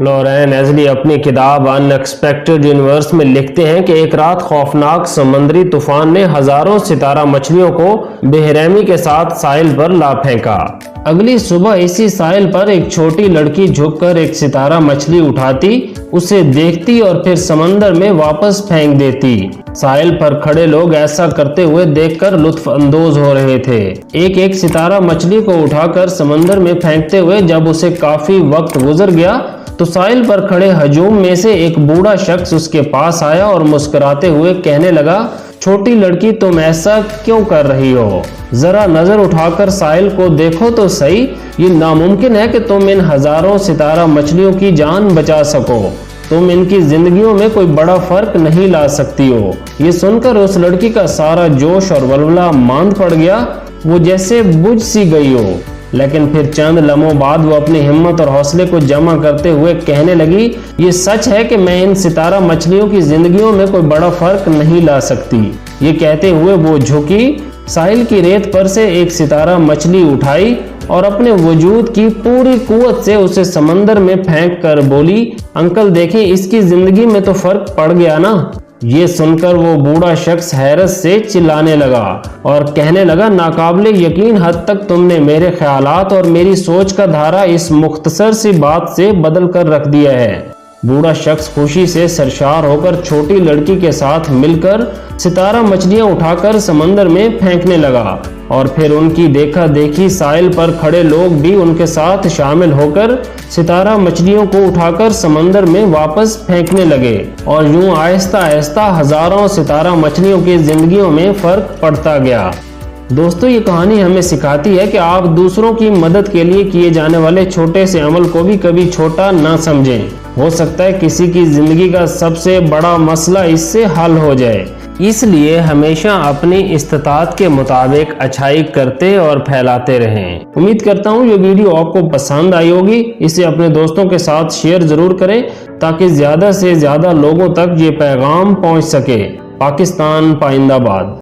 Lauren एजली अपनी किताब unexpected universe में लिखते हैं कि एक रात खौफनाक समुद्री तूफान ने हजारों सितारा मछलियों को बेरहमी के साथ साहिल पर ला फेंका। अगली सुबह इसी साहिल पर एक छोटी लड़की झुककर एक सितारा मछली उठाती, उसे देखती और फिर समंदर में वापस फेंक देती। साहिल पर खड़े लोग ऐसा करते हुए देखकर लुत्फ अंदोज हो रहे थे। एक एक सितारा मछली को उठाकर समंदर में फेंकते हुए जब उसे काफी वक्त गुजर गया तो साहिल पर खड़े हजूम में से एक बूढ़ा शख्स उसके पास आया और मुस्कुराते हुए कहने लगा, छोटी लड़की तुम ऐसा क्यों कर रही हो? जरा नजर उठाकर साहिल को देखो तो सही, ये नामुमकिन है कि तुम इन हजारों सितारा मछलियों की जान बचा सको। तुम इनकी जिंदगियों में कोई बड़ा फर्क नहीं ला सकती हो। ये सुनकर उस लड़की का सारा जोश और वल्वला मांद पड़ गया, वो जैसे बुझ सी गई हो। लेकिन फिर चंद लम्हों बाद वो अपनी हिम्मत और हौसले को जमा करते हुए कहने लगी, ये सच है कि मैं इन सितारा मछलियों की जिंदगियों में कोई बड़ा फर्क नहीं ला सकती। ये कहते हुए वो झुकी, साहिल की रेत पर से एक सितारा मछली उठाई और अपने वजूद की पूरी कुव्वत से उसे समंदर में फेंक कर बोली, अंकल देखें, इसकी जिंदगी में तो फर्क पड़ गया ना। ये सुनकर वो बूढ़ा शख्स हैरत से चिल्लाने लगा और कहने लगा, नाकाबिले यकीन हद तक तुमने मेरे ख्यालात और मेरी सोच का धारा इस मुख्तसर सी बात से बदल कर रख दिया है। बूढ़ा शख्स खुशी से सरशार होकर छोटी लड़की के साथ मिलकर सितारा मछलियां उठाकर समंदर में फेंकने लगा और फिर उनकी देखा देखी साहिल पर खड़े लोग भी उनके साथ शामिल होकर सितारा मछलियों को उठाकर समंदर में वापस फेंकने लगे और यूं आहिस्ता आहिस्ता हजारों सितारा मछलियों की जिंदगियों में फर्क पड़ता गया। दोस्तों, ये कहानी हमें सिखाती है कि आप दूसरों की मदद के लिए किए जाने वाले छोटे से अमल को भी कभी छोटा ना समझें। हो सकता है किसी की जिंदगी का सबसे बड़ा मसला इससे हल हो जाए। इसलिए हमेशा अपनी इस्तिताअत के मुताबिक अच्छाई करते और फैलाते रहें। उम्मीद करता हूँ ये वीडियो आपको पसंद आई होगी। इसे अपने दोस्तों के साथ शेयर जरूर करें ताकि ज्यादा से ज्यादा लोगों तक ये पैगाम पहुँच सके। पाकिस्तान पाइंदाबाद।